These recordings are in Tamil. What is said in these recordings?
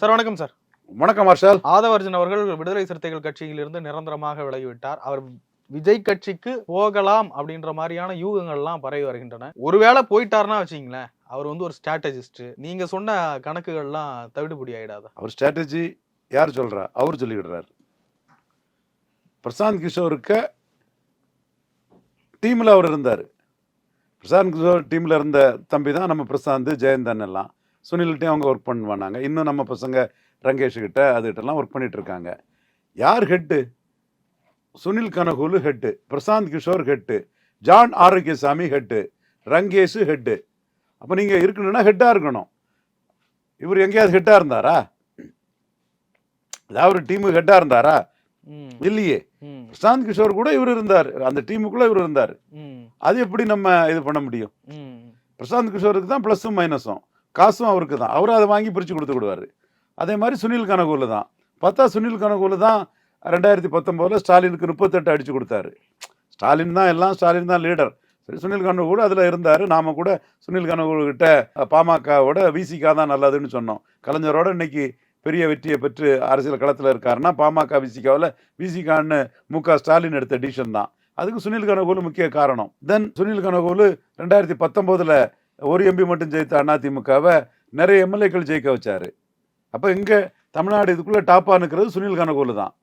சார் வணக்கம் சார். வணக்கம் மார்ஷல். ஆதவர்ஜன் அவர்கள் விடுதலை சிறுத்தைகள் கட்சியிலிருந்து நிரந்தரமாக விலகிவிட்டார். அவர் விஜய் கட்சிக்கு போகலாம் அப்படின்ற மாதிரியான யூகங்கள்லாம் பரவி வருகின்றன. ஒருவேளை போயிட்டாருன்னா வச்சுங்களேன், அவர் ஒரு ஸ்ட்ராட்டஜிஸ்ட். நீங்க சொன்ன கணக்குகள்லாம் தவிடுபடி ஆயிடாதா? அவர் ஸ்ட்ராட்டஜி யார் சொல்றா? அவர் சொல்லிவிடுறாரு. பிரசாந்த் கிஷோருக்கு டீம்ல அவர் இருந்தார். பிரசாந்த் கிஷோர் டீம்ல இருந்த தம்பி தான் நம்ம பிரசாந்த், ஜெயந்தன் எல்லாம். சுனில்கிட்டையும் அவங்க ஒர்க் பண்ணுவாங்க. இன்னும் நம்ம பசங்க ரங்கேஷ் கிட்ட அதுகிட்டலாம் ஒர்க் பண்ணிட்டு இருக்காங்க. யார் head? Sunil Kanugolu head, Prashant Kishor head, John Arokiasamy head, Rangesh head. அப்போ நீங்கள் இருக்கணும்னா ஹெட்டாக இருக்கணும். இவர் எங்கேயாவது ஹெட்டாக இருந்தாரா? ஏதாவது ஒரு டீமுக்கு ஹெட்டாக இருந்தாரா? இல்லையே. பிரசாந்த் கிஷோர் கூட இவர் இருந்தார், அந்த டீமுக்குள்ள இவர் இருந்தார். அது எப்படி நம்ம இது பண்ண முடியும்? பிரசாந்த் கிஷோருக்கு தான் ப்ளஸும் மைனஸும், காசும் அவருக்கு தான். அவரும் அதை வாங்கி பிரித்து கொடுத்துக்கிடுவார். அதே மாதிரி சுனில் கனகூலு தான். பார்த்தா சுனில் கனகூலு தான் 2019 ஸ்டாலினுக்கு 38 அடிச்சு கொடுத்தாரு. ஸ்டாலின் தான் எல்லாம், ஸ்டாலின் தான் லீடர். சரி, சுனில் கனகூலு அதில் இருந்தார். நாம கூட சுனில் கனகூலு கிட்ட பாமகவோட விசிகா தான் நல்லதுன்னு சொன்னோம். கலைஞரோட இன்னைக்கு பெரிய வெற்றியை பெற்று அரசியல் களத்தில் இருக்காருன்னா பாமக விசிகாவில் விசிகான்னு ஸ்டாலின் எடுத்த டிசிஷன் தான். அதுக்கு சுனில் கனகூலு முக்கிய காரணம். தென் சுனில் கனகூலு 2019 ஒரு எம்பி மட்டும் ஜெயித்த அதிமுகவை நிறைய எம்எல்ஏக்கள் ஜெயிக்க வச்சாரு. அப்போ இங்கே தமிழ்நாடு இதுக்குள்ளே டாப்பாக நிற்கிறது சுனில் கனகூலு தான்.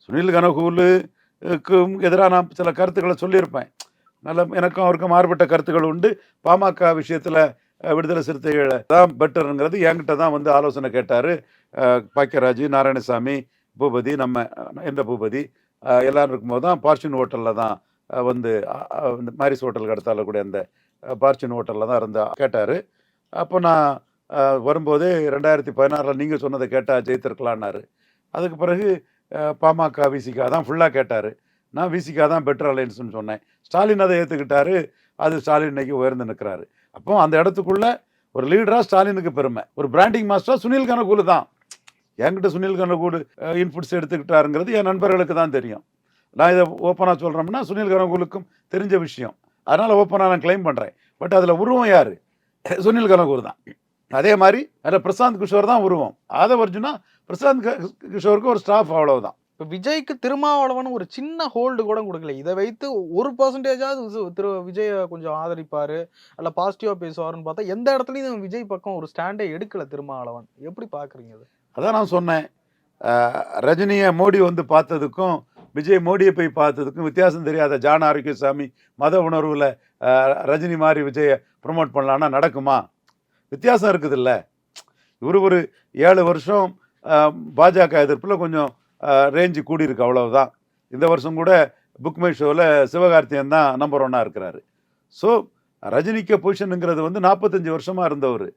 சுனில் கனகூலுக்கும் எதிராக நான் சில கருத்துக்களை சொல்லியிருப்பேன். நல்ல எனக்கும் அவருக்கும் மாறுபட்ட கருத்துக்கள் உண்டு. பாமக விஷயத்தில் விடுதலை சிறுத்தைகளை தான் பெட்டருங்கிறது என்கிட்ட தான் ஆலோசனை கேட்டார். பாக்கியராஜ், நாராயணசாமி, பூபதி, நம்ம எந்த பூபதி எல்லோரும் இருக்கும்போது தான் பார்ச்சுன் ஹோட்டலில் தான் மாரிஸ் ஹோட்டலுக்கு அடுத்தால கூட அந்த பார்ச்சுன் ஹோட்டலில் தான் கேட்டார். அப்போ நான் வரும்போதே 2016 நீங்கள் சொன்னதை கேட்டால் ஜெயித்திருக்கலான்னாரு. அதுக்கு பிறகு பாமக விசிகா தான் ஃபுல்லாக கேட்டார். நான் விசிகா தான் பெட்டர் அலையன்ஸ்னு சொன்னேன். ஸ்டாலின் அதை ஏற்றுக்கிட்டாரு. அது ஸ்டாலின் இன்னைக்கு உயர்ந்து நிற்கிறாரு. அப்போ அந்த இடத்துக்குள்ள ஒரு லீடராக ஸ்டாலினுக்கு பெருமை. ஒரு பிராண்டிங் மாஸ்டராக சுனில் கனகூலு தான். என்கிட்ட சுனில் கனகூலு இன்புட்ஸ் எடுத்துக்கிட்டாருங்கிறது என் நண்பர்களுக்கு தான் தெரியும். நான் இதை ஓப்பனாக சொல்கிறோம்னா சுனில் கனகூலுக்கும் தெரிஞ்ச விஷயம். அதனால் ஓப்பனாக நான் கிளைம் பண்ணுறேன். பட் அதில் உருவம் யார்? சுனில் கனகூலு தான். அதே மாதிரி அதில் பிரசாந்த் கிஷோர் தான் உருவம். ஆதவர்ஜுனா பிரசாந்த் கிஷோருக்கு ஒரு ஸ்டாஃப், அவ்வளவுதான். இப்போ விஜய்க்கு திருமாவளவன் ஒரு சின்ன ஹோல்டு கூட கொடுக்கல. இதை வைத்து 1% விஜயை கொஞ்சம் ஆதரிப்பாரு, அல்ல பாசிட்டிவா பேசுவாருன்னு பார்த்தா எந்த இடத்துலையும் விஜய் பக்கம் ஒரு ஸ்டாண்டே எடுக்கல திருமாவளவன். எப்படி பாக்குறீங்க அது? அதான் நான் சொன்னேன், ரஜினியை மோடி பார்த்ததுக்கும் விஜய் மோடியை போய் பார்த்ததுக்கும் வித்தியாசம் தெரியாத ஜான் ஆரோக்கியசாமி மத உணர்வுல ரஜினி மாதிரி விஜயை ப்ரொமோட் பண்ணலான்னா நடக்குமா? வித்தியாசம் இருக்குது இல்லை? இவர் ஒரு 7 வருஷம் பாஜக எதிர்ப்பில் கொஞ்சம் ரேஞ்சு கூடியிருக்கு, அவ்வளவுதான். இந்த வருஷம் கூட புக்மை ஷோவில் சிவகார்த்தியன் தான் நம்பர் 1 இருக்கிறாரு. ஸோ ரஜினிக்கு பொசிஷனுங்கிறது 45 வருஷமாக இருந்தவர்.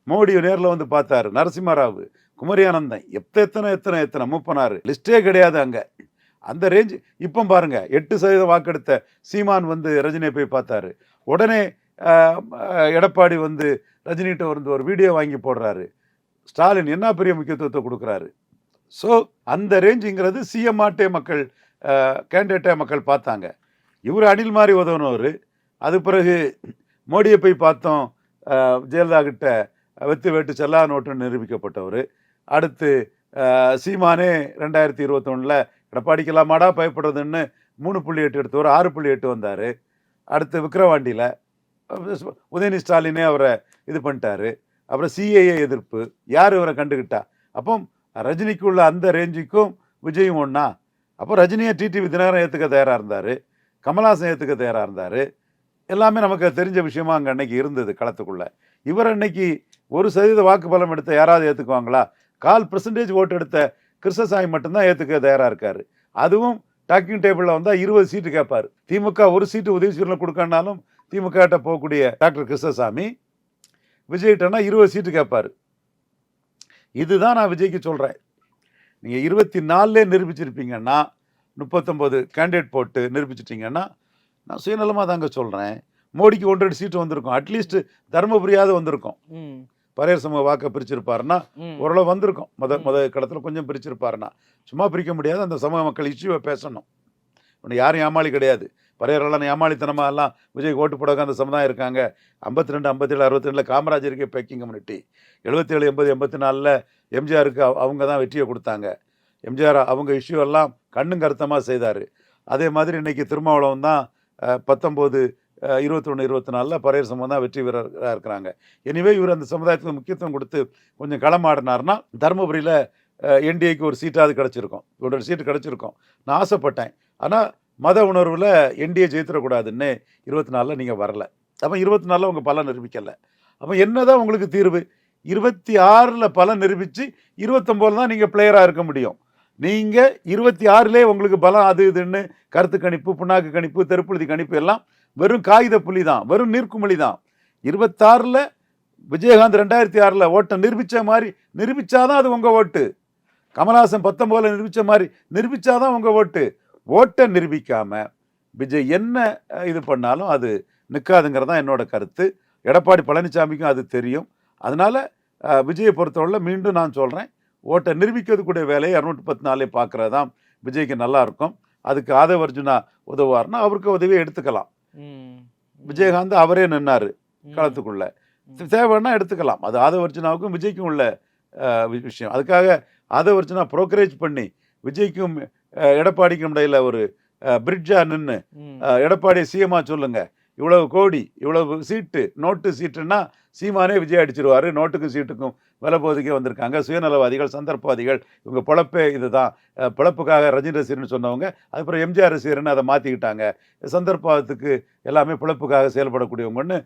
மோடி நேரில் பார்த்தாரு. நரசிம்மராவ், குமரியானந்தன், எத்தனை மூப்பனார், லிஸ்டே கிடையாது அங்கே. அந்த ரேஞ்சு. இப்போ பாருங்க, 8% வாக்கெடுத்த சீமான் ரஜினியை போய் பார்த்தாரு. உடனே எடப்பாடி ரஜினிகிட்ட ஒரு வீடியோ வாங்கி போடுறாரு. ஸ்டாலின் என்ன பெரிய முக்கியத்துவத்தை கொடுக்குறாரு. ஸோ அந்த ரேஞ்சுங்கிறது சிஎம்ஆட்டே மக்கள், கேண்டிடேட்டே மக்கள் பார்த்தாங்க. இவர் அணில் மாதிரி உதவுனவர். அது பிறகு மோடியை போய் பார்த்தோம், ஜெயலலிதா கிட்ட வெத்து வேட்டு செல்லா நோட்டுன்னு நிரூபிக்கப்பட்டவர். அடுத்து சீமானே 2021 எடப்பாடிக்கலாமாடா பயப்படுறதுன்னு 3.8 எடுத்தவர் 6.8 வந்தார். அடுத்து விக்கிரவாண்டியில் உதயநிதி ஸ்டாலினே அவரை இது பண்ணிட்டாரு. அப்புறம் சிஏஏ எதிர்ப்பு, யார் இவரை கண்டுக்கிட்டா? அப்போ ரஜினிக்குள்ள அந்த ரேஞ்சுக்கும் விஜயும் ஒன்றா? அப்போ ரஜினியை டிடிவி தினகரன் ஏற்றுக்க தயாராக இருந்தார், கமல்ஹாசன் ஏற்றுக்க தயாராக இருந்தார். எல்லாமே நமக்கு தெரிஞ்ச விஷயமா அங்கே அன்னைக்கு இருந்தது களத்துக்குள்ள. இவர் அன்னைக்கு 1% வாக்கு பலம் எடுத்த யாராவது ஏற்றுக்குவாங்களா? 0.25% ஓட்டு எடுத்த கிருஷ்ணசாமி மட்டும்தான் ஏற்றுக்க தயாராக இருக்காரு. அதுவும் டாக்கிங் டேபிளில் 20 சீட்டு கேட்பார். திமுக 1 சீட்டு உதவிசீரில் கொடுக்கனாலும் திமுக கிட்ட போகக்கூடிய டாக்டர் கிருஷ்ணசாமி விஜய்கிட்டனா 20 சீட்டு கேட்பார். இதுதான் நான் விஜய்க்கு சொல்கிறேன். நீங்கள் 24 நிரூபிச்சிருப்பீங்கன்னா, 39 கேண்டிடேட் போட்டு நிரூபிச்சிட்டிங்கன்னா, நான் சுயநலமாக தாங்க சொல்கிறேன், மோடிக்கு 1-2 சீட்டு வந்திருக்கும். அட்லீஸ்ட் தர்மபுரியாவது வந்திருக்கும். பரையர் சமூக வாக்கை பிரிச்சிருப்பாருன்னா ஓரளவு வந்திருக்கும். முத கடத்தில் கொஞ்சம் பிரிச்சிருப்பாருன்னா. சும்மா பிரிக்க முடியாது. அந்த சமூக மக்கள் இஷ்யூவை பேசணும். ஒன்று யாரும் ஏமாளி கிடையாது. பறையர்களான ஏமாளித்தனமாக எல்லாம் விஜய் ஓட்டு போட அந்த சமுதாயம் இருக்காங்க. 52, 57, 62 காமராஜருக்கு பேக்கிங் கம்யூனிட்டி, 77, 80, 84 எம்ஜிஆருக்கு அவங்க தான் வெற்றியை கொடுத்தாங்க. எம்ஜிஆர் அவங்க இஷ்யூ எல்லாம் கண்ணும் கருத்தமாக செய்தார். அதே மாதிரி இன்னைக்கு திருமாவளவன் தான் 19, 21, 24 பறையர் சமூகம் தான் வெற்றி வீரராக இருக்கிறாங்க. எனவே இவர் அந்த சமுதாயத்துக்கு முக்கியத்துவம் கொடுத்து கொஞ்சம் களமாடினார்னா தருமபுரியில் என்டிஏக்கு ஒரு சீட்டாவது கிடச்சிருக்கும், ஒரு சீட்டு கிடச்சிருக்கும். நான் ஆசைப்பட்டேன். ஆனால் மத உணர்வில் என்டிஏ ஜெயித்திடக்கூடாதுன்னு 24 நீங்கள் வரல. அப்போ 24 உங்கள் பலம் நிரூபிக்கலை. அப்போ என்னதான் உங்களுக்கு தீர்வு? 26 பலம் நிரூபித்து 29 தான் நீங்கள் பிளேயராக இருக்க முடியும். நீங்கள் 26 உங்களுக்கு பலம் அது இதுன்னு கருத்து கணிப்பு, புண்ணாக்கு கணிப்பு, தெருப்புழுதி கணிப்பு எல்லாம் வெறும் காகித புள்ளி தான், வெறும் நீர்க்குமிழி தான். 26 விஜயகாந்த் 2006 ஓட்டை நிரூபித்த மாதிரி நிரூபித்தாதான் அது உங்கள் ஓட்டு. கமல்ஹாசன் 19 நிரூபித்த மாதிரி நிரூபித்தாதான் உங்கள் ஓட்டு. ஓட்டை நிரூபிக்காமல் விஜய் என்ன இது பண்ணாலும் அது நிற்காதுங்கிறதான் என்னோட கருத்து. எடப்பாடி பழனிசாமிக்கும் அது தெரியும். அதனால் விஜயை பொறுத்தவரை மீண்டும் நான் சொல்கிறேன், ஓட்டை நிரூபிக்கிறதுக்கூடிய வேலையை 214 பார்க்குறது தான் விஜய்க்கு நல்லா இருக்கும். அதுக்கு ஆதவ அர்ஜுனா உதவுவார்னா அவருக்கு உதவியை எடுத்துக்கலாம். விஜயகாந்த் அவரே நின்னார் களத்துக்குள்ள, தேவைன்னா எடுத்துக்கலாம். அது ஆதவ அர்ஜுனாவுக்கும் விஜய்க்கும் உள்ள விஷயம். அதுக்காக ஆதவ அர்ஜுனா புரோக்கரேஜ் பண்ணி விஜய்க்கும் எடப்பாடிக்கும் இடையில ஒரு பிரிட்ஜா நின்று எடப்பாடியை சிஎம்மா சொல்லுங்க, இவ்வளவு கோடி, இவ்வளவு சீட்டு, நோட்டு சீட்டுன்னா சீமானே விஜய் அடிச்சிருவாரு. நோட்டுக்கும் சீட்டுக்கும் விலை போதுக்கே வந்திருக்காங்க. சுயநலவாதிகள், சந்தர்ப்பவாதிகள், இவங்க பிழப்பே இதுதான். பிழப்புக்காக ரஜினி ரசிகர்னு சொன்னவங்க அதுக்கப்புறம் எம்ஜிஆர் ரசிகர்னு அதை மாற்றிக்கிட்டாங்க. சந்தர்ப்பத்துக்கு எல்லாமே பிழப்புக்காக செயல்படக்கூடியவங்கன்னு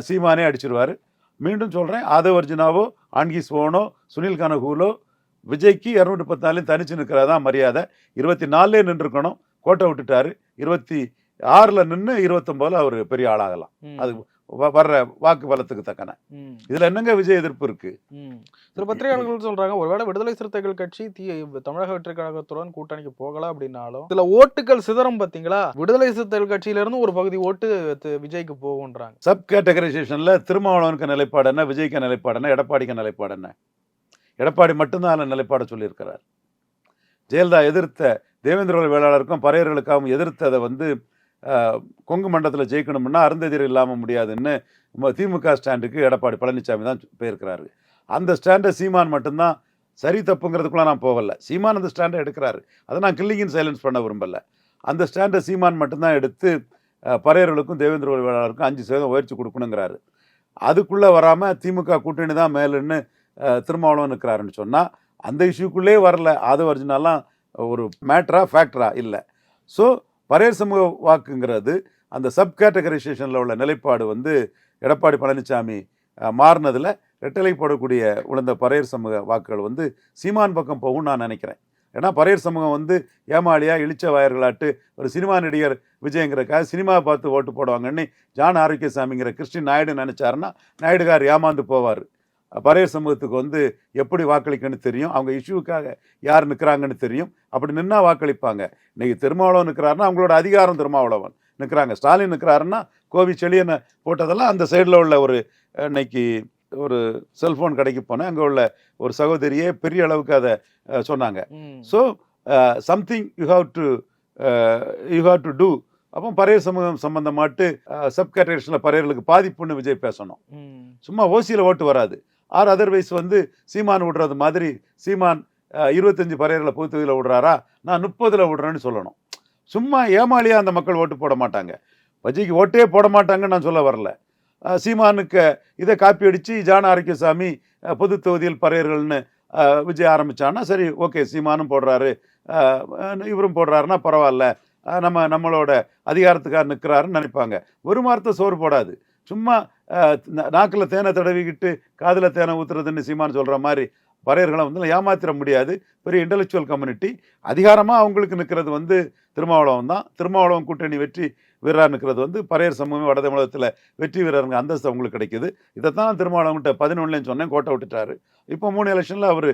சீமானே அடிச்சிருவார். மீண்டும் சொல்கிறேன், ஆதவ அர்ஜுனாவோ, ஆன்கி சோனோ, சுனில் கனகூலோ விஜய்க்கு 214 தனிச்சு நிற்கிறதா மரியாதை. 24 நின்றுக்கணும், கோட்டை விட்டுட்டாரு. 26 நின்று 29 அவர் பெரிய ஆளாகலாம். அது வர்ற வாக்கு பலத்துக்கு தக்கன. இதுல என்னங்க விஜய் எதிர்ப்பு இருக்கு? சில பத்திரிகையாளர்கள் சொல்றாங்க, ஒருவேளை விடுதலை சிறுத்தைகள் கட்சி தமிழக வெற்றி கழகத்துடன் கூட்டணிக்கு போகலாம் அப்படின்னாலும் சில ஓட்டுகள் சிதறம். பாத்தீங்களா, விடுதலை சிறுத்தைகள் கட்சியில இருந்து ஒரு பகுதி ஓட்டு விஜய்க்கு போகுன்றாங்க. சப் கேட்டகரைசேஷன்ல திருமாவளவனுக்கு நிலைப்பாடு என்ன, விஜய்க்கு நிலைப்பாடு என்ன, எடப்பாடிக்கு நிலைப்பாடு என்ன? எடப்பாடி மட்டும்தான் அதில் நிலைப்பாடு சொல்லியிருக்கிறார். ஜெயலலிதா எதிர்த்த தேவேந்திர வேளாளருக்கும் பறையர்களுக்காகவும் எதிர்த்ததை கொங்கு மண்டலத்தில் ஜெயிக்கணும்னா அருந்ததியர் இல்லாமல் முடியாதுன்னு திமுக ஸ்டாண்டுக்கு எடப்பாடி பழனிசாமி தான் போயிருக்கிறாரு. அந்த ஸ்டாண்டை சீமான் மட்டும்தான் சரி தப்புங்கிறதுக்குள்ள நான் போகலை. சீமான் அந்த ஸ்டாண்டை எடுக்கிறாரு. அதை நான் கில்லிங்கின் சைலன்ஸ் பண்ண விரும்பலை. அந்த ஸ்டாண்டை சீமான் மட்டும்தான் எடுத்து பறையர்களுக்கும் தேவேந்திர வேளாளருக்கும் 5% உயர்ச்சி கொடுக்கணுங்கிறாரு. அதுக்குள்ளே வராமல் திமுக கூட்டணி தான் மேலுன்னு திருமாவளவன் இருக்கிறாருன்னு சொன்னால் அந்த இஷ்யூக்குள்ளே வரல. ஆதவ அர்ஜுனாலாம் ஒரு மேட்ரா ஃபேக்டரா இல்லை. ஸோ பறையர் சமூக வாக்குங்கிறது அந்த சப் கேட்டகரைசேஷனில் உள்ள நிலைப்பாடு எடப்பாடி பழனிசாமி மாறினதில் ரெட்டலை போடக்கூடிய உழந்த பறையர் சமூக வாக்குகள் சீமான் பக்கம் போகும் நான் நினைக்கிறேன். ஏன்னா பறையர் சமூகம் ஏமாளியா இழிச்ச வாயர்களாட்டு ஒரு சினிமா நடிகர் விஜயங்கிறக்காக சினிமாவை பார்த்து ஓட்டு போடுவாங்கன்னு ஜான் ஆரோக்கியசாமிங்கிற கிறிஸ்டின் நாயுடு நினைச்சாருன்னா நாயுடுகார் ஏமாந்து போவார். பறையர் சமூகத்துக்கு எப்படி வாக்களிக்கன்னு தெரியும், அவங்க இஷ்யூக்காக யார் நிற்கிறாங்கன்னு தெரியும். அப்படி நின்னா வாக்களிப்பாங்க. இன்னைக்கு திருமாவளவன் நிற்கிறாருன்னா அவங்களோட அதிகாரம் திருமாவளவன் நிற்கிறாங்க. ஸ்டாலின் நிற்கிறாருன்னா கோவி செழியனை போட்டதெல்லாம் அந்த சைடில் உள்ள இன்னைக்கு ஒரு செல்ஃபோன் கடைக்கு போனேன், அங்கே உள்ள ஒரு சகோதரியே பெரிய அளவுக்கு அதை சொன்னாங்க. So something you have to do. அப்போ பறையர் சமூகம் சம்பந்தமாட்டு சப் கேட்டகரிஸில் பறையர்களுக்கு பாதிப்புன்னு விஜய் பேசணும். சும்மா ஓசியில் ஓட்டு வராது. ஆர் அதர்வைஸ் சீமான் விடுறது மாதிரி சீமான் 25 பறையர்களை பொதுத்தொகுதியில் விடுறாரா, நான் 30 விடுறேன்னு சொல்லணும். சும்மா ஏமாளியாக அந்த மக்கள் ஓட்டு போட மாட்டாங்க. விஜய்க்கு ஓட்டே போட மாட்டாங்கன்னு நான் சொல்ல வரல. சீமானுக்கு இதை காப்பி அடித்து ஜான் ஆரோக்கியசாமி பொது தொகுதியில் பறையர்கள்னு விஜய் ஆரம்பித்தான்னா சரி, ஓகே, சீமானும் போடுறாரு இவரும் போடுறாருன்னா பரவாயில்ல, நம்மளோட அதிகாரத்துக்காக நிற்கிறாருன்னு நினைப்பாங்க. ஒரு வார்த்தை சோறு போடாது. சும்மா நாக்கில் தேனை தடவிக்கிட்டு காதில் தேனை ஊற்றுறதுன்னு சீமான் சொல்கிற மாதிரி பறையர்களை ஏமாத்திர முடியாது. பெரிய இன்டலெக்சுவல் கம்யூனிட்டி. அதிகாரமாக அவங்களுக்கு நிற்கிறது திருமாவளவன் தான். திருமாவளவன் கூட்டணி வெற்றி வீரராக நிற்கிறது பறையர் சமூகம் வட தமிழகத்தில் வெற்றி வீரருங்க அந்தஸ்து அவங்களுக்கு கிடைக்குது. இதைத்தான் திருமாவளவன்கிட்ட 11 சொன்னேன், கோட்டை விட்டுட்டாரு. இப்போ 3 எலெக்ஷனில் அவர்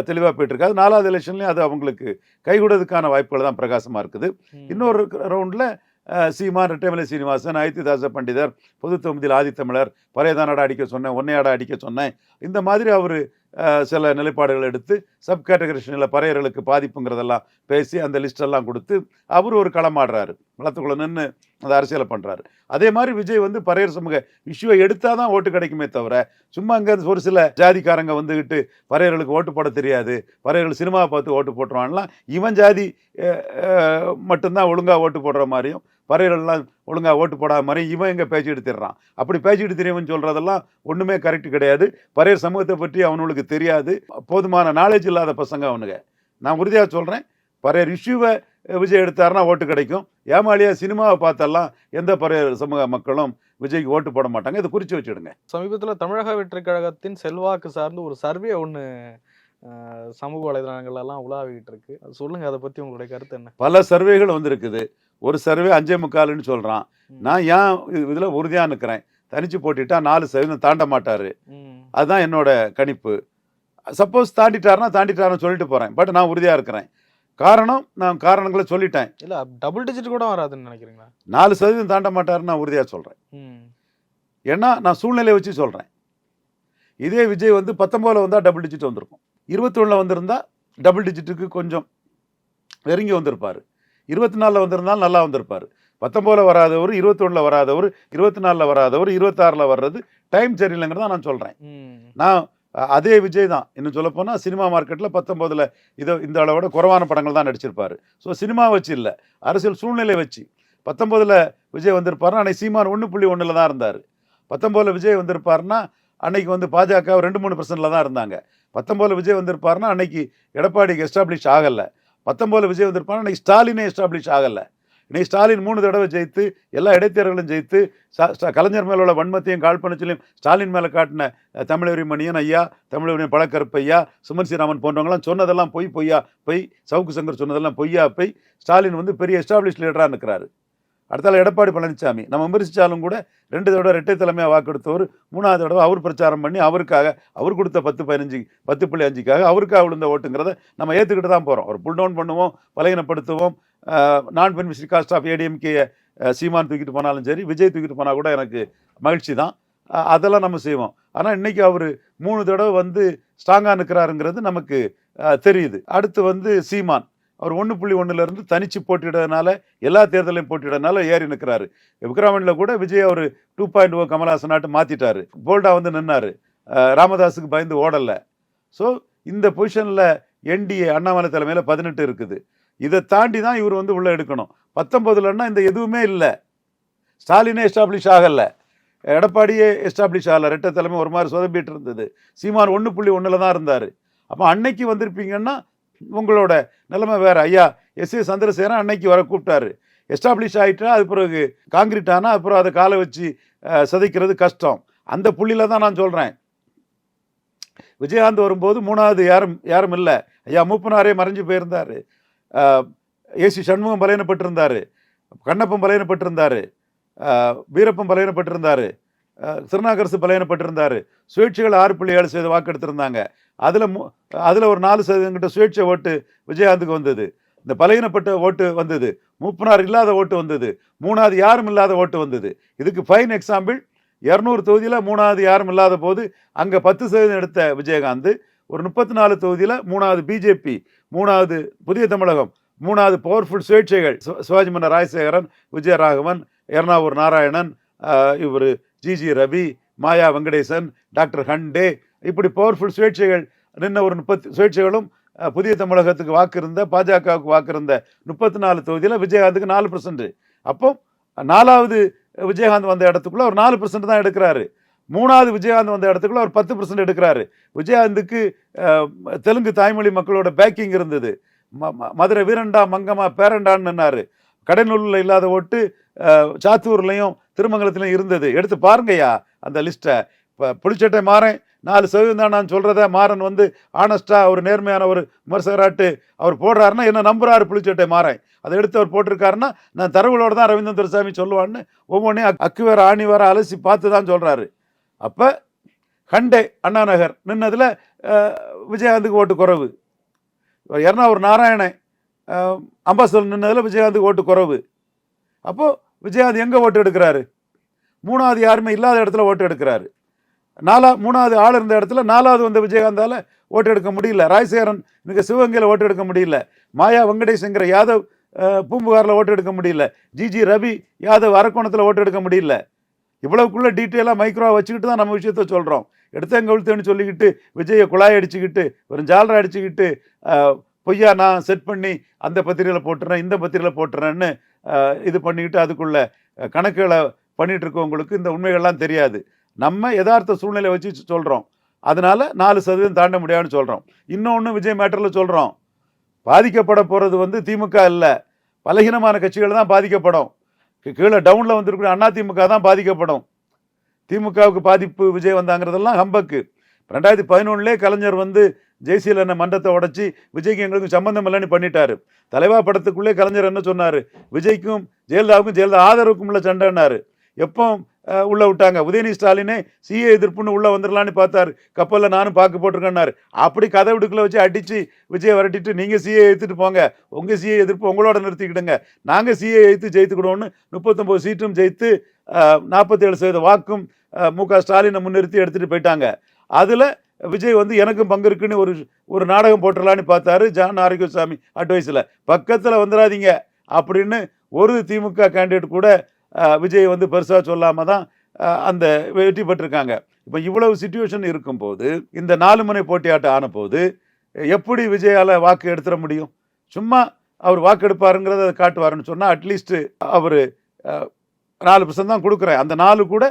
தெளிவாக போயிட்டுருக்காது. 4வது எலெக்ஷன்லேயும் அது அவங்களுக்கு கைகூடதுக்கான வாய்ப்புகள் தான் பிரகாசமாக இருக்குது. இன்னொரு ரவுண்டில் சீமான், ரெட்டைமலை சீனிவாசன், அயோத்திதாச பண்டிதர், பொது தொகுதியில் ஆதித்தமிழர், பறையதானடா அடிக்க சொன்னேன், ஒன்னையாடா அடிக்க சொன்னேன், இந்த மாதிரி அவர் சில நிலைப்பாடுகள் எடுத்து சப் கேட்டகரிஷனில் பறையர்களுக்கு பாதிப்புங்கிறதெல்லாம் பேசி அந்த லிஸ்டெல்லாம் கொடுத்து அவர் ஒரு களமாடுறாரு, களத்துக்குள்ள நின்று அந்த அரசியலை பண்ணுறாரு. அதே மாதிரி விஜய் வந்து பறையர் சமூக இஷ்யூவை எடுத்தால் தான் ஓட்டு கிடைக்குமே தவிர, சும்மா அங்கே ஒரு சில ஜாதிக்காரங்க வந்துக்கிட்டு பறையர்களுக்கு ஓட்டு போட தெரியாது, பறையர்கள் சினிமாவை பார்த்து ஓட்டு போட்டுருவான்லாம், இவன் ஜாதி மட்டும்தான் ஒழுங்காக ஓட்டு போடுற மாதிரியும் பறையர்கள்லாம் ஒழுங்காக ஓட்டு போடாத மாதிரி இவன் எங்கே பேச்சு எடுத்துடுறான். அப்படி பேச்சு எடுத்துறவன் சொல்கிறதெல்லாம் ஒன்றுமே கரெக்ட் கிடையாது. பறையர் சமூகத்தை பற்றி அவனுக்கு தெரியாது, போதுமான நாலேஜ் இல்லாத பசங்க அவனுங்க. நான் உறுதியாக சொல்கிறேன், பறையர் இஷ்யூவை விஜய் எடுத்தாருன்னா ஓட்டு கிடைக்கும். ஏமாளியாக சினிமாவை பார்த்தெல்லாம் எந்த பறையர் சமூக மக்களும் விஜய்க்கு ஓட்டு போட மாட்டாங்க. இதை குறித்து வச்சுடுங்க. சமீபத்தில் தமிழக வெற்றி கழகத்தின் செல்வாக்கு சார்ந்து ஒரு சர்வே ஒன்று சமூக வலைதளங்கள்லாம் உலாவிக்கிட்டு இருக்கு. அது சொல்லுங்க, அதை பற்றி உங்களுடைய கருத்து என்ன? பல சர்வேகள் வந்திருக்குது. ஒரு சர்வே 5.25 சொல்கிறான். நான் ஏன் இதில் உறுதியாக நிற்கிறேன், தனிச்சு போட்டுட்டா 4% தாண்ட மாட்டார், அதுதான் என்னோட கணிப்பு. சப்போஸ் தாண்டிட்டாருன்னு சொல்லிட்டு போகிறேன், பட் நான் உறுதியாக இருக்கிறேன். காரணம், நான் காரணங்களை சொல்லிட்டேன். இல்லை, டபுள் டிஜிட் கூட வராதுன்னு நினைக்கிறீங்களா? 4% தாண்ட மாட்டாருன்னு நான் உறுதியாக சொல்கிறேன். ஏன்னா நான் சூழ்நிலையை வச்சு சொல்கிறேன். இதே விஜய் வந்து 19 வந்தால் டபுள் டிஜிட் வந்திருக்கும், 21 வந்திருந்தா டபுள் டிஜிட்டுக்கு கொஞ்சம் நெருங்கி வந்திருப்பார், 24 வந்திருந்தாலும் நல்லா வந்திருப்பார். 19 வராதவர், 21 வராதவர், 24 வராதவர், 26 வர்றது டைம் சரியில்லைங்கிறத நான் சொல்கிறேன். நான் அதே விஜய் தான். இன்னும் சொல்லப்போனால் சினிமா மார்க்கெட்டில் 19 இந்த அளவோட குறைவான படங்கள் தான் நடிச்சிருப்பார். ஸோ சினிமா வச்சு இல்லை, அரசியல் சூழ்நிலை வச்சு 19 விஜய் வந்திருப்பாருன்னா அன்னைக்கு சீமான் 1.1 தான் இருந்தார். 19 விஜய் வந்திருப்பாருன்னா அன்னைக்கு வந்து பாஜக 2-3% தான் இருந்தாங்க. 19 விஜய் வந்திருப்பாருன்னா அன்னைக்கு எடப்பாடிக்கு எஸ்டாப்ளிஷ் ஆகலை. 19 விஜய் வந்திருப்பாருன்னா அன்னைக்கு ஸ்டாலினே எஸ்டாப்ளிஷ் ஆகலை. இன்னைக்கு ஸ்டாலின் 3 தடவை ஜெயித்து எல்லா இடைத்தேர்தலும் ஜெயித்து கலைஞர் மேல உள்ள வன்மத்தையும் காழ்ப்பணத்திலையும் ஸ்டாலின் மேலே காட்டின தமிழறி மணியன் ஐயா, தமிழறி பழக்கருப்பையா, சுமன் ஸ்ரீராமன் போன்றவங்களாம் சொன்னதெல்லாம் பொய், சவுக்கு சங்கர் சொன்னதெல்லாம் பொய்யா, ஸ்டாலின் வந்து பெரிய எஸ்டாப்ளிஷ் லீடராக இருக்கிறாரு. அடுத்தால எடப்பாடி பழனிசாமி நம்ம விமர்சித்தாலும் கூட 2 தடவை இரட்டை தலைமையாக வாக்கெடுத்தவர், 3வது தடவை அவர் பிரச்சாரம் பண்ணி அவருக்காக அவர் கொடுத்த 10.5க்காக அவருக்காக விழுந்த ஓட்டுங்கிறத நம்ம ஏற்றுக்கிட்டு தான் போகிறோம். ஒரு புல் டவுன் பண்ணுவோம், பலகீனப்படுத்துவோம். நான் பெனிஃபிஷரி காஸ்ட் ஆஃப் ஏடிஎம்கே சீமான் தூக்கிட்டு போனாலும் சரி, விஜய் தூக்கிட்டு போனால் கூட எனக்கு மகிழ்ச்சி தான். அதெல்லாம் நம்ம செய்வோம். ஆனால் இன்றைக்கி அவர் 3 தடவை வந்து ஸ்ட்ராங்காக நிற்கிறாருங்கிறது நமக்கு தெரியுது. அடுத்து வந்து சீமான் அவர் 1.1 தனிச்சு போட்டியிடறதுனால, எல்லா தேர்தலையும் போட்டியிடறதுனால ஏறி நிற்கிறாரு. விக்ரமணில் கூட விஜய் அவர் 2.0 கமல்ஹாசனாட்டு மாற்றிட்டாரு, போல்டாக வந்து நின்னார், ராமதாஸுக்கு பயந்து ஓடலை. ஸோ இந்த பொசிஷனில் என்டிஏ அண்ணாமலை தலைமையில் 18 இருக்குது. இதை தாண்டி தான் இவர் வந்து உள்ளே எடுக்கணும். 19லன்னா இந்த எதுவுமே இல்லை, ஸ்டாலினே எஸ்டாப்ளிஷ் ஆகலை, எடப்பாடியே எஸ்டாப்ளிஷ் ஆகலை, ரெட்டை தலைமை ஒரு மாதிரி சொதப்பிட்டு இருந்தது. சீமான் 1.1 தான் இருந்தார். அப்போ அன்னைக்கு வந்திருப்பீங்கன்னா உங்களோட நிலைமை வேறு. ஐயா எஸ் சந்திரசேகரன் அன்னைக்கு வர கூப்பிட்டாரு, எஸ்டாப்ளிஷ் ஆகிட்டா அது பிறகு காங்கிரீட் ஆனால் அப்புறம் அதை காலை வச்சு சதைக்கிறது கஷ்டம். அந்த புள்ளியில் தான் நான் சொல்கிறேன். விஜயகாந்த் வரும்போது 3வது யாரும் இல்லை. ஐயா மூப்பனாரே மறைஞ்சு போயிருந்தார், ஏசி சண்முகம் பலையனப்பட்டிருந்தார், கண்ணப்பம் பலையனப்பட்டிருந்தார், வீரப்பம் பலையனப்பட்டிருந்தார், திருநாகரசு பலையனப்பட்டிருந்தார். சுயேட்சைகள் 6.7% வாக்கு எடுத்திருந்தாங்க. அதில் ஒரு 4% சுயேட்சை ஓட்டு விஜயகாந்துக்கு வந்தது. இந்த பலையினப்பட்ட ஓட்டு வந்தது, மூப்பனார் இல்லாத ஓட்டு வந்தது, 3வது யாரும் இல்லாத ஓட்டு வந்தது. இதுக்கு ஃபைன் எக்ஸாம்பிள், 200 தொகுதியில் 3வது யாரும் இல்லாத போது அங்கே 10% எடுத்த விஜயகாந்த் ஒரு 34 தொகுதியில் 3வது பிஜேபி, 3வது புதிய தமிழகம், 3வது பவர்ஃபுல் சுயேட்சைகள் சிவாஜி மன்னர் ராஜசேகரன், விஜயராகவன், எர்ணாவூர் நாராயணன், இவர் ஜிஜி ரவி, மாயா வெங்கடேசன், டாக்டர் ஹண்டே, இப்படி பவர்ஃபுல் சுயேட்சைகள் நின்ன ஒரு 30 சுயேட்சைகளும் புதிய தமிழகத்துக்கு வாக்கு இருந்த, பாஜகவுக்கு வாக்கு இருந்த 34 தொகுதியில் விஜயகாந்துக்கு 4%. அப்போ 4வது விஜயகாந்த் வந்த இடத்துக்குள்ள ஒரு 4% தான் எடுக்கிறாரு. 3வது விஜயகாந்த் வந்த இடத்துக்குள்ள ஒரு 10% எடுக்கிறாரு. விஜயகாந்துக்கு தெலுங்கு தாய்மொழி மக்களோட பேக்கிங் இருந்தது. மதுரை வீரண்டா மங்கம்மா பேரண்டான்னு நின்னாரு. கடைநூலில் இல்லாத ஓட்டு சாத்தூர்லையும் திருமங்கலத்திலையும் இருந்தது. எடுத்து பாருங்கய்யா அந்த லிஸ்ட்டை. இப்போ புளிச்சட்டை மாறன் 4% தான் நான் சொல்கிறத மாறன் வந்து ஆனஸ்டாக ஒரு நேர்மையான ஒரு விமர்சகராட்டு அவர் போடுறாருன்னா என்ன நம்புறாரு புளிச்சட்டை மாறன். அதை எடுத்து அவர் போட்டிருக்காருன்னா நான் தரவுகளோடு தான் ரவீந்திரன் துரைசாமி சொல்லுவான்னு ஒவ்வொன்றையும் அக்கு வேற ஆணி வேற அலசி பார்த்து தான் சொல்கிறாரு. அப்போ ஹண்டே அண்ணா நகர் நின்னதில் விஜயகாந்துக்கு ஓட்டு குறைவு. எர்ணாவூர் நாராயணன் அம்பாசல் நின்னதில் விஜயகாந்துக்கு ஓட்டு குறைவு. அப்போது விஜயகாந்த் எங்கே ஓட்டு எடுக்கிறாரு? 3வது யாருமே இல்லாத இடத்துல ஓட்டு எடுக்கிறாரு. மூணாவது ஆள் இருந்த இடத்துல 4வது வந்த விஜயகாந்தால ஓட்டு எடுக்க முடியல. ராஜசேகரன் இன்னைக்கு சிவகங்கையில் ஓட்டு எடுக்க முடியல. மாயா வெங்கடேஷ்ங்கிற யாதவ் பூம்புகாரில் ஓட்டு எடுக்க முடியல. ஜிஜி ரவி யாதவ் அரக்கோணத்தில் ஓட்டு எடுக்க முடியல. இவ்வளவுக்குள்ள டீட்டெயிலாக மைக்ரோவா வச்சுக்கிட்டு தான் நம்ம விஷயத்த சொல்கிறோம். எடுத்தங்கழுத்துன்னு சொல்லிக்கிட்டு விஜயை குழாய் அடிச்சுக்கிட்டு ஒரு ஜாலரை அடிச்சுக்கிட்டு பொய்யா நான் செட் பண்ணி அந்த பத்திரிகையில் போட்டுறேன் இந்த பத்திரிகையில் போட்டுறேன்னு இது பண்ணிக்கிட்டு அதுக்குள்ள கணக்குகளை பண்ணிட்டு இருக்கவங்களுக்கு இந்த உண்மைகள்லாம் தெரியாது. நம்ம யதார்த்த சூழ்நிலை வச்சு சொல்கிறோம். அதனால 4% தாண்ட முடியாதுன்னு சொல்கிறோம். இன்னொன்று விஜய் மேட்டரில் சொல்கிறோம், பாதிக்கப்பட போகிறது திமுக இல்லை, பலகீனமான கட்சிகள் தான் பாதிக்கப்படும். கீழே டவுனில் வந்திருக்கிற அதிமுக தான் பாதிக்கப்படும். திமுகவுக்கு பாதிப்பு விஜய் வந்தாங்கிறதெல்லாம் ஹம்பக்கு. 2011 கலைஞர் ஜெயசீலனை மன்றத்தை உடைச்சி விஜய்க்கு எங்களுக்கும் சம்பந்தம் இல்லைன்னு பண்ணிட்டாரு. தலைவா படத்துக்குள்ளே கலைஞர் என்ன சொன்னார், விஜய்க்கும் ஜெயலலிதாவுக்கும் ஜெயலலிதா ஆதரவுக்கும் உள்ள சண்டைன்னாரு. எப்போ உள்ள விட்டாங்க, உதயநிதி ஸ்டாலினே சிஏ எதிர்ப்புன்னு உள்ள வந்துடலான்னு பார்த்தாரு, கப்பலில் நானும் பார்க்க போட்டிருக்கேன்னாரு. அப்படி கதை விடுக்குள்ள வச்சு அடித்து விஜயை வரட்டிட்டு நீங்கள் சிஏ எடுத்துட்டு போங்க, உங்கள் சிஏ எதிர்ப்பு உங்களோட நிறுத்திக்கிடுங்க, நாங்கள் சிஏ எடுத்து ஜெயித்துக்கிடுவோன்னு 39 சீட்டும் ஜெயித்து 47% வாக்கும் மு.க. ஸ்டாலினை முன்னிறுத்தி எடுத்துகிட்டு போயிட்டாங்க. அதில் விஜய் எனக்கும் பங்கு இருக்குன்னு ஒரு நாடகம் போட்டுடலான்னு பார்த்தாரு. ஜான் ஆரோக்கியசாமி அட்வைஸில் பக்கத்தில் வந்துடாதீங்க அப்படின்னு ஒரு திமுக கேண்டிடேட் கூட விஜய் பெருசாக சொல்லாமல் தான் அந்த வெற்றி பெற்றிருக்காங்க. இப்போ இவ்வளவு சிச்சுவேஷன் இருக்கும்போது இந்த 4 முனை போட்டியாட்டம் ஆன போது எப்படி விஜயால் வாக்கு எடுத்துட முடியும்? சும்மா அவர் வாக்கு எடுப்பாருங்கிறத அதை காட்டுவாருன்னு சொன்னால் அட்லீஸ்ட் அவர் 4% தான் கொடுக்குறேன். அந்த 4 கூட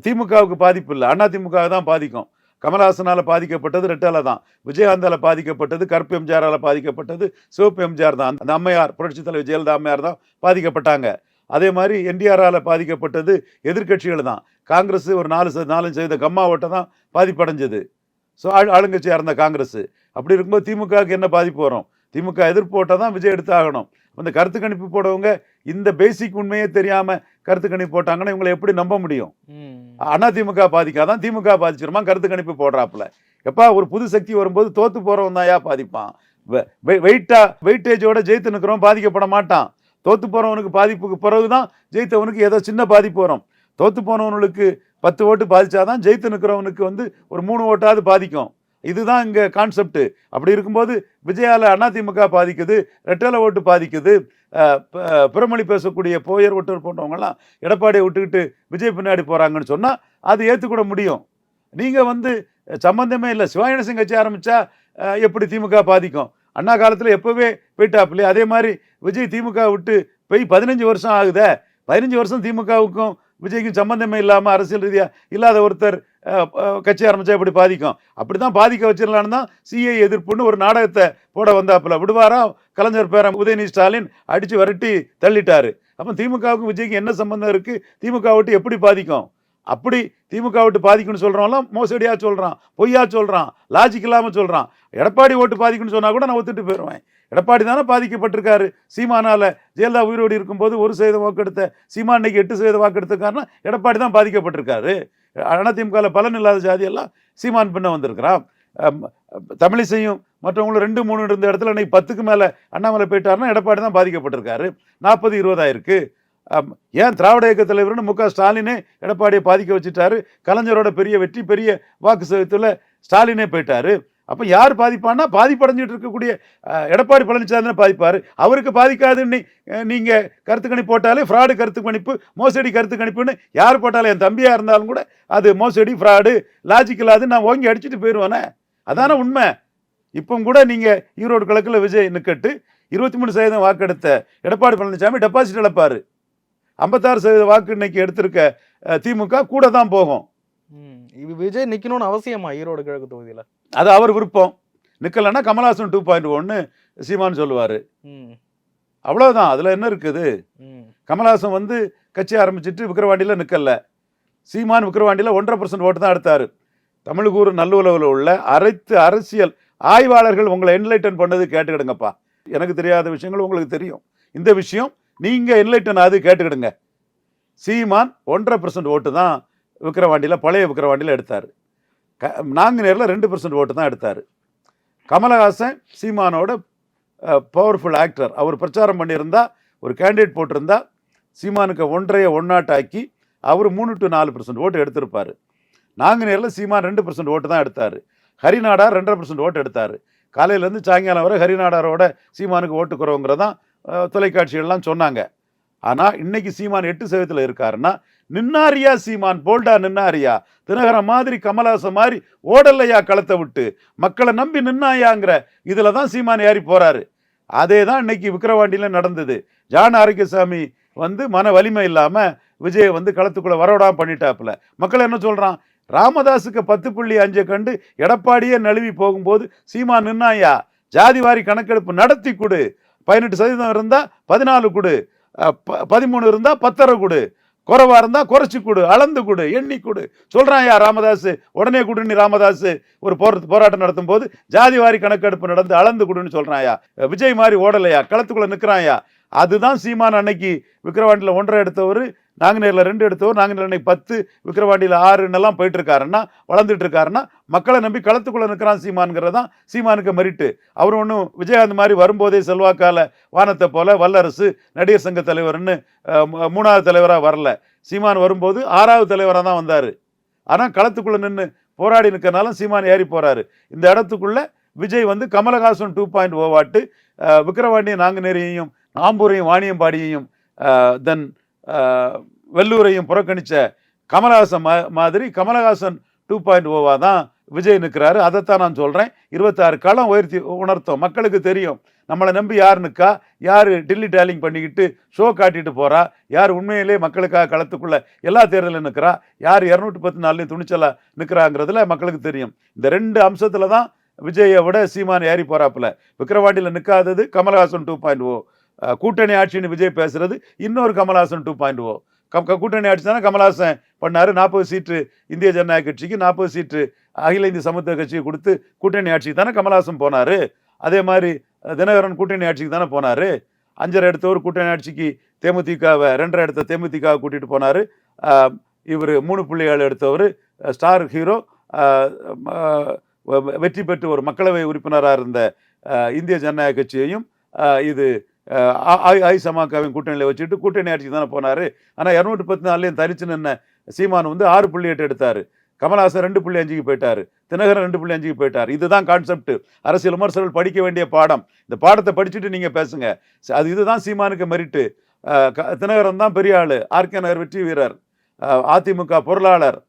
திமுகவுக்கு பாதிப்பு இல்லை, அதிமுக தான் பாதிக்கும். கமலஹாசனால் பாதிக்கப்பட்டது ரெட்டால தான், விஜயகாந்தால் பாதிக்கப்பட்டது கருப்பு எம்ஜிஆரால் பாதிக்கப்பட்டது சிவப்பு எம்ஜிஆர் தான். அந்த அம்மையார் புரட்சித் தலைவர் ஜெயலலிதா அம்மையார் தான் பாதிக்கப்பட்டாங்க. அதே மாதிரி என்டிஆரால் பாதிக்கப்பட்டது எதிர்கட்சிகள் தான். காங்கிரஸ் ஒரு 4% கம்மா ஓட்டை தான் பாதிப்படைஞ்சது. ஸோ ஆளுங்கட்சியாக இருந்த காங்கிரஸ். அப்படி இருக்கும்போது திமுகவுக்கு என்ன பாதிப்பு வரும்? திமுக எதிர்ப்பு ஓட்டை தான் விஜய் எடுத்து ஆகணும். இந்த கருத்து கணிப்பு போடவங்க இந்த பேசிக் உண்மையே தெரியாம கருத்து கணிப்பு போட்டாங்கன்னா இவங்களை எப்படி நம்ப முடியும்? அதிமுக பாதிக்காதான் திமுக பாதிச்சிருமா கருத்து கணிப்பு போடுறாப்புல. எப்பா ஒரு புது சக்தி வரும்போது தோத்து போறவன் தான் பாதிப்பான். வெயிட்டேஜோட ஜெயித்து நிற்கிறவன் பாதிக்கப்பட மாட்டான். தோத்து போறவனுக்கு பாதிப்புக்கு பிறகுதான் ஜெயித்தவனுக்கு ஏதோ சின்ன பாதிப்பு வரும். தோத்து போனவனுக்கு 10 ஓட்டு பாதிச்சாதான் ஜெயித்து நிற்கிறவனுக்கு ஒரு 3 ஓட்டாவது பாதிக்கும். இதுதான் இங்க கான்செப்ட். அப்படி இருக்கும்போது விஜயால அதிமுக பாதிக்குது, ரெட்டலை ஓட்டு பாதிக்குது, பிறமொழி பேசக்கூடிய போயர் ஒட்டர் போன்றவங்கலாம் எடப்பாடியை விட்டுக்கிட்டு விஜய் பின்னாடி போறாங்கன்னு சொன்னா அது ஏற்றுக்கூட முடியும். நீங்க சம்பந்தமே இல்லை, சிவாயணசிங் கட்சி ஆரம்பிச்சா எப்படி திமுக பாதிக்கும்? அண்ணா காலத்தில் எப்பவே போயிட்டாப்புலையே. அதே மாதிரி விஜய் திமுக விட்டு போய் 15 வருஷம் ஆகுதே. 15 வருஷம் திமுகவுக்கும் விஜய்க்கும் சம்பந்தமே இல்லாமல் அரசியல் ரீதியாக இல்லாத ஒருத்தர் கட்சி ஆரம்பிச்சா எப்படி பாதிக்கும்? அப்படிதான் பாதிக்க வச்சிடலான்னு தான் சிஐ எதிர்ப்புன்னு ஒரு நாடகத்தை போட வந்தாப்புல. விடுவாரா கலைஞர் பேரன் உதயநிதி ஸ்டாலின் அடிச்சு விரட்டி தள்ளிட்டாரு. அப்போ திமுகவுக்கும் விஜய்க்கு என்ன சம்பந்தம் இருக்கு? திமுக விட்டு எப்படி பாதிக்கும்? அப்படி திமுக விட்டு பாதிக்கும்னு சொல்றவங்களாம் மோசடியா சொல்றான், பொய்யா சொல்றான், லாஜிக் இல்லாம சொல்றான். எடப்பாடி ஓட்டு பாதிக்கும்னு சொன்னா கூட நான் ஒத்துட்டு போயிடுவேன். எடப்பாடி தானே பாதிக்கப்பட்டிருக்காரு. சீமானால ஜெயலலிதா உயிரோடு இருக்கும்போது 1% வாக்கெடுத்த சீமான் இன்னைக்கு 8% வாக்கெடுத்திருக்காருன்னா எடப்பாடி தான் பாதிக்கப்பட்டிருக்காரு. அதிமுக பலன் இல்லாத ஜாதியெல்லாம் சீமான் பின்ன வந்திருக்கிறான். தமிழிசையும் மற்றவங்களும் 2, 3 இருந்த இடத்துல இன்னைக்கு 10க்கு மேல அண்ணாமலை போயிட்டாருன்னா எடப்பாடி தான் பாதிக்கப்பட்டிருக்காரு. 40-20 ஆயிருக்கு. ஏன் திராவிட இயக்க தலைவர்னு மு.க. ஸ்டாலினே எடப்பாடியை பாதிக்க வச்சுட்டாரு. கலைஞரோட பெரிய வெற்றி, பெரிய வாக்கு சதவீதத்தில் ஸ்டாலினே போயிட்டாரு. அப்போ யார் பாதிப்பான்னா பாதிப்படைஞ்சிட்டு இருக்கக்கூடிய எடப்பாடி பழனிசாமி பாதிப்பாரு. அவருக்கு பாதிக்காதுன்னு நீங்க கருத்து கணிப்பு போட்டாலே ஃப்ராடு கருத்து கணிப்பு, மோசடி கருத்து கணிப்புன்னு யார் போட்டாலும் என் தம்பியா இருந்தாலும் கூட அது மோசடி, ஃப்ராடு, லாஜிக் இல்லாதுன்னு நான் ஓங்கி அடிச்சுட்டு போயிடுவானே. அதான உண்மை. இப்போ கூட நீங்க ஈரோடு கிழக்குல விஜய் நிக்கட்டு 23% வாக்கெடுத்த எடப்பாடி பழனிசாமி டெபாசிட் இழப்பாரு. 56% வாக்கு இன்னைக்கு எடுத்திருக்க திமுக கூட தான் போகும். விஜய் நிக்கணும்னு அவசியமா ஈரோடு கிழக்கு தொகுதியில? அது அவர் விருப்பம். நிக்கலன்னா கமலஹாசன் 2.1 சீமான் சொல்லுவாரு. அவ்வளவுதான். அதுல என்ன இருக்குது? கமலஹாசன் கட்சி ஆரம்பிச்சுட்டு விக்கிரவாண்டியில நிக்கல. சீமான் விக்கிரவாண்டியில 1.5% ஓட்டு தான் எடுத்தாரு. தமிழ்கூறு நல்லுறவுல உள்ள அனைத்து அரசியல் ஆய்வாளர்கள் உங்களை என்லைட்டன் பண்ணது கேட்டுக்கிடுங்கப்பா. எனக்கு தெரியாத விஷயங்கள் உங்களுக்கு தெரியும். இந்த விஷயம் நீங்க என்லைட்டன் ஆகுது கேட்டுக்கிடுங்க. சீமான் 1.5% ஓட்டு தான் விக்கிரவாண்டியில், பழைய விக்கிரவாண்டியில் எடுத்தார். நாங்குநேரில் 2% ஓட்டு தான் எடுத்தார். கமலஹாசன் சீமானோட பவர்ஃபுல் ஆக்டர். அவர் பிரச்சாரம் பண்ணியிருந்தா, ஒரு கேண்டிடேட் போட்டிருந்தா சீமானுக்கு 1.5 ஆக்கி அவர் 3 to 4% ஓட்டு எடுத்திருப்பார். நாங்குநேரில் சீமான் 2% ஓட்டு தான் எடுத்தார். ஹரிநாடார் 2.5% ஓட்டு எடுத்தார். காலையிலேருந்து சாயங்காலம் வரை ஹரிநாடாரோட சீமானுக்கு ஓட்டு குறவுங்கிறதான் தொலைக்காட்சிகள்லாம் சொன்னாங்க. ஆனால் இன்னைக்கு சீமான் 8% இருக்காருன்னா நின்னாரியா சீமான் போல்டா நின்னாரியா, தினகரன் மாதிரி கமலஹாசன் மாதிரி ஓடல்லையா களத்தை விட்டு மக்களை நம்பி நின்னாயாங்கிற இதில் தான் சீமான் ஏறி போறாரு. அதே தான் இன்னைக்கு விக்கிரவாண்டியில் நடந்தது. ஜான் ஆரோக்கியசாமி மன வலிமை இல்லாமல் விஜயை களத்துக்குள்ளே வரவிடாம பண்ணிட்டாப்புல. மக்கள் என்ன சொல்கிறான், ராமதாஸுக்கு 10.5 கண்டு எடப்பாடியே நழுவி போகும்போது சீமான் நின்னாயா, ஜாதிவாரி கணக்கெடுப்பு நடத்தி கொடு, 18% இருந்தால் 14 கொடு, 13 இருந்தால் 10.5 கொடு, குறைவா இருந்தா குறைச்சி கொடு, அளந்து கொடு, எண்ணி கொடு சொல்றான் யா ராமதாஸ். உடனே கொடுன்னு ராமதாஸ் ஒரு போராட்டம் நடத்தும் போது ஜாதி வாரி கணக்கெடுப்பு நடந்து அளந்து கொடுன்னு சொல்றான்யா. விஜய் மாதிரி ஓடலையா, களத்துக்குள்ள நிக்கிறான்யா. அதுதான் சீமான் அன்னைக்கு விக்கிரவாண்டியில் 1.5 எடுத்தவர், நாங்குநேரில் 2 எடுத்தவர், நாங்குநேரில் அன்னைக்கு 10, விக்கிரவாண்டியில் 6 போயிட்டு இருக்காருன்னா, வளர்ந்துட்டு இருக்காருன்னா மக்களை நம்பி களத்துக்குள்ள நிற்கிறான் சீமான்ங்கிறது தான் சீமானுக்கு மெரிட்டு. அவர் ஒன்றும் விஜயகாந்த் மாதிரி வரும்போதே செல்வாக்கால வானத்தை போல வல்லரசு நடிகர் சங்க தலைவர்னு 3வது தலைவராக வரல. சீமான் வரும்போது 6வது தலைவராக தான் வந்தார். ஆனால் களத்துக்குள்ள நின்று போராடி நிற்கிறனால சீமான் ஏறி போறாரு. இந்த இடத்துக்குள்ள விஜய் கமலஹாசன் 2.0 வாட்டு, விக்கிரவாண்டியும் நாங்குநேரியையும் ஆம்பூரையும் வாணியம்பாடியையும் தென் வெள்ளூரையும் புறக்கணிச்ச கமலஹாசன் மாதிரி கமலஹாசன் 2.0 தான் விஜய் நிற்கிறாரு. அதைத்தான் நான் சொல்றேன். 26 களம் உயர்த்தி உணர்த்தோம். மக்களுக்கு தெரியும் நம்மளை நம்பி யார் நிற்கா, யார் டில்லி டேலிங் பண்ணிக்கிட்டு ஷோ காட்டிட்டு போறா, யார் உண்மையிலே மக்களுக்காக களத்துக்குள்ள எல்லா தேர்தலில் நிற்கிறா, யார் 214 துணிச்சலா நிற்கிறாங்கிறதுல மக்களுக்கு தெரியும். இந்த 2 அம்சத்துல தான் விஜயை விட சீமான் ஏறி போறாப்புல. விக்கிரவாண்டியில் நிற்காதது கமலஹாசன் 2.0, கூட்டணி ஆட்சின்னு விஜய் பேசுறது இன்னொரு கமலஹாசன் 2.0. கூட்டணி ஆட்சி தானே கமலஹாசன் பண்ணாரு. 40 சீட்டு இந்திய ஜனநாயக கட்சிக்கு, 40 சீட்டு அகில இந்திய சமத்துவ கட்சிக்கு கொடுத்து கூட்டணி ஆட்சிக்கு தானே கமலஹாசன் போனாரு. அதே மாதிரி தினகரன் கூட்டணி ஆட்சிக்கு தானே போனாரு. 5.5 எடுத்தவர் கூட்டணி ஆட்சிக்கு தேமுதிகவை 2.5 எடுத்த தேமுதிகவை கூட்டிட்டு போனாரு. இவர் 3.7 எடுத்தவர் ஸ்டார் ஹீரோ, வெற்றி பெற்று ஒரு மக்களவை உறுப்பினராக இருந்த இந்திய ஜனநாயக கட்சியையும் இது ஐசமாக்காவின் கூட்டணியில் வச்சுட்டு கூட்டணி ஆட்சிக்கு தானே போனாரு. ஆனால் 214 தரிச்சு நின்ன சீமான் 6.8 எடுத்தாரு. கமலஹாசன் 2.5க்கு போயிட்டாரு. தினகரன் 2.5க்கு போயிட்டார். இதுதான் கான்செப்ட். அரசியல் விமர்சகர்கள் படிக்க வேண்டிய பாடம். இந்த பாடத்தை படிச்சுட்டு நீங்க பேசுங்க. இதுதான் சீமானுக்கு மெரிட்டு. தினகரன் தான் பெரிய ஆளு, ஆர்கே நகர் வெற்றி வீரர், அதிமுக பொருளாளர்,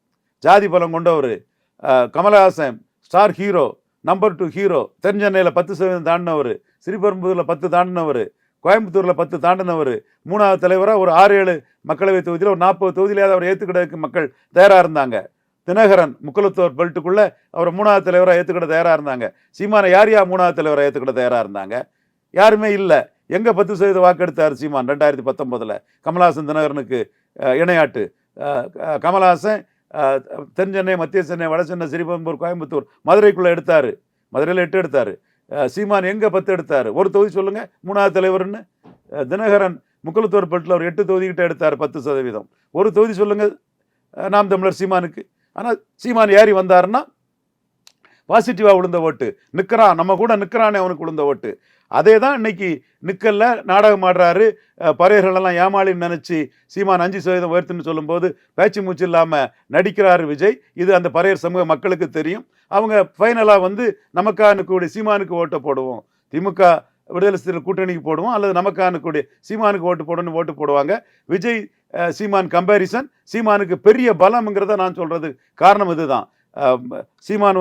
ஜாதி பலம் கொண்டவர். Kamalahasan star hero, number 2 hero, தென் சென்னையில் 10% தாண்டினவர், ஸ்ரீபெரும்புதூரில் 10 தாண்டினவர், கோயம்புத்தூரில் 10 தாண்டினவர், 3வது தலைவராக ஒரு 6-7 மக்களவை தொகுதியில் ஒரு 40 தொகுதியிலேயாவது அவர் ஏற்றுக்கிடக்கு மக்கள் தயாராக இருந்தாங்க. தினகரன் முக்குலத்தோர் பெல்ட்டுக்குள்ள அவர் 3வது தலைவராக ஏற்றுக்கிட தயாராக இருந்தாங்க. சீமானை யார் 3வது தலைவராக ஏற்றுக்கிட தயாராக இருந்தாங்க? யாருமே இல்லை. எங்க 10% வாக்கெடுத்தார் சீமான் 2019 கமலஹாசன் தினகரனுக்கு இணையாட்டு. கமலஹாசன் தென் சென்னை, மத்திய சென்னை, வட சென்னை, ஸ்ரீபெரும்பூர், கோயம்புத்தூர், மதுரைக்குள்ள எடுத்தாரு. மதுரையில் 8 எடுத்தாரு. சீமான் எங்க 10 எடுத்தாரு? ஒரு தொகுதி சொல்லுங்க 3வது தலைவர்னு. தினகரன் முக்குலத்தோர் பெல்ட்டில் ஒரு 8 தொகுதிக்கிட்ட எடுத்தார், 10%. ஒரு தொகுதி சொல்லுங்க நாம் தமிழர் சீமானுக்கு. ஆனால் சீமான் ஏறி வந்தாருன்னா பாசிட்டிவா விழுந்த ஓட்டு, நிற்கிறான் நம்ம கூட நிற்கிறானே அவனுக்கு விழுந்த ஓட்டு. அதே தான் இன்னைக்கு நிக்கல்ல நாடகம் ஆடுறாரு. பறையர்களெல்லாம் ஏமாளின்னு நினைச்சு சீமான் 5% உயர்த்துன்னு சொல்லும்போது பேச்சு மூச்சு இல்லாம நடிக்கிறாரு விஜய். இது அந்த பறையர் சமூக மக்களுக்கு தெரியும். அவங்க ஃபைனலா நமக்கான கூடிய சீமானுக்கு ஓட்டை போடுவோம், திமுக விடுதலை சிறுத்தைகள் கூட்டணிக்கு போடுவோம், அல்லது நமக்கான கூடிய சீமானுக்கு ஓட்டு போடணும்னு ஓட்டு போடுவாங்க. விஜய் சீமான் கம்பேரிசன் சீமானுக்கு பெரிய பலம்ங்கிறத நான் சொல்றது காரணம் இதுதான். சீமான்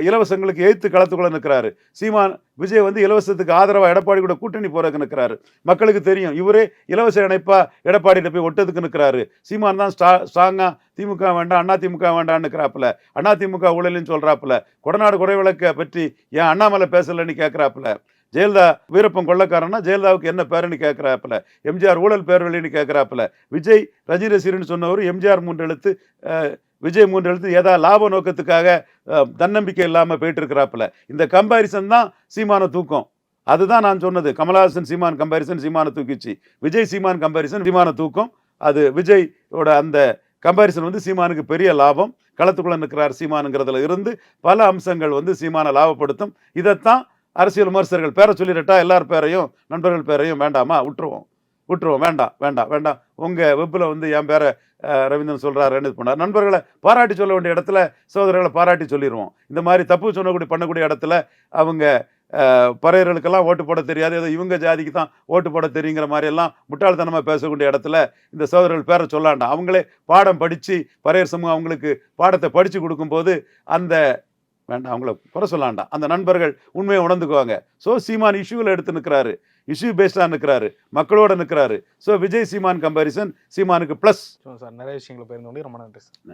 இலவசங்களுக்கு எதிர்த்து களத்துக்குள்ள நிற்கிறாரு. விஜய் இலவசத்துக்கு ஆதரவா எடப்பாடி கூட கூட்டணி போறதுக்கு நிற்கிறாரு. மக்களுக்கு தெரியும் இவரே இலவச இணைப்பா எடப்பாடியில போய் ஒட்டதுக்கு நிற்கிறாரு. சீமான் தான் ஸ்ட்ராங்கா திமுக வேண்டாம், அதிமுக வேண்டாம்னு நிற்கிறாப்புல. அதிமுக ஊழலின்னு சொல்றாப்புல. கொடநாடு குறை விளக்க பற்றி ஏன் அண்ணாமலை பேசலன்னு கேட்கிறாப்புல. ஜெயலலிதா வீரப்பன் கொள்ளக்காரன்னா ஜெயலலிதாவுக்கு என்ன பேருன்னு கேட்கிறாப்புல. எம்ஜிஆர் ஊழல் பேர் வழின்னு கேட்கிறாப்புல. விஜய் ரஜினி ரசிகர்னு சொன்னவர் எம்ஜிஆர் 3 எழுத்து, விஜய் 3 எழுத்து, ஏதாவது லாப நோக்கத்துக்காக தன்னம்பிக்கை இல்லாமல் போயிட்டு இருக்கிறாப்புல. இந்த கம்பாரிசன் தான் சீமான தூக்கம். அதுதான் நான் சொன்னது. கமலஹாசன் சீமான் கம்பாரிசன் சீமான தூக்கிச்சு. விஜய் சீமான் கம்பாரிசன் சீமான தூக்கம். அது விஜயோட அந்த கம்பாரிசன் சீமானுக்கு பெரிய லாபம். களத்துக்குள்ள நிற்கிறார் சீமானுங்கிறதுல இருந்து பல அம்சங்கள் சீமானை லாபப்படுத்தும். இதைத்தான் அரசியல் விமர்சகர்கள் பேரை சொல்லிடட்டா, எல்லார் பேரையும் நண்பர்கள் பேரையும் வேண்டாமா விட்டுருவோம். விட்டுருவோம், வேண்டாம் வேண்டாம் வேண்டாம், உங்கள் வெப்பில் வந்து என் பேரை ரவீந்திரன் சொல்கிறாருன்னு இது பண்ணார். நண்பர்களை பாராட்டி சொல்ல வேண்டிய இடத்துல சகோதரர்களை பாராட்டி சொல்லிடுவோம். இந்த மாதிரி தப்பு சொன்னக்கூடிய பண்ணக்கூடிய இடத்துல அவங்க பறையர்களுக்கெல்லாம் ஓட்டு போட தெரியாது, ஏதோ இவங்க ஜாதிக்கு தான் ஓட்டு போட தெரியுங்கிற மாதிரி எல்லாம் முட்டாள்தனமாக பேசக்கூடிய இடத்துல இந்த சகோதரர்கள் பேரை சொல்லாண்டாம். அவங்களே பாடம் படித்து பறையர் சமூகம் அவங்களுக்கு பாடத்தை படித்து கொடுக்கும்போது அந்த வேண்டாம் அவங்கள குறை சொல்லாண்டாம். அந்த நண்பர்கள் உண்மையை உணர்ந்துக்குவாங்க. ஸோ சீமான் இஷ்யூவில் எடுத்து நிற்கிறாரு, இஷ்யூ பேஸ்டாக நிற்கிறாரு, மக்களோட நிற்கிறாரு. ஸோ விஜய் சீமான் கம்பாரிசன் சீமானுக்கு ப்ளஸ். சார் நிறைய விஷயங்களை பகிர்ந்து கொண்டு ரொம்ப நன்றி சார். நன்றி.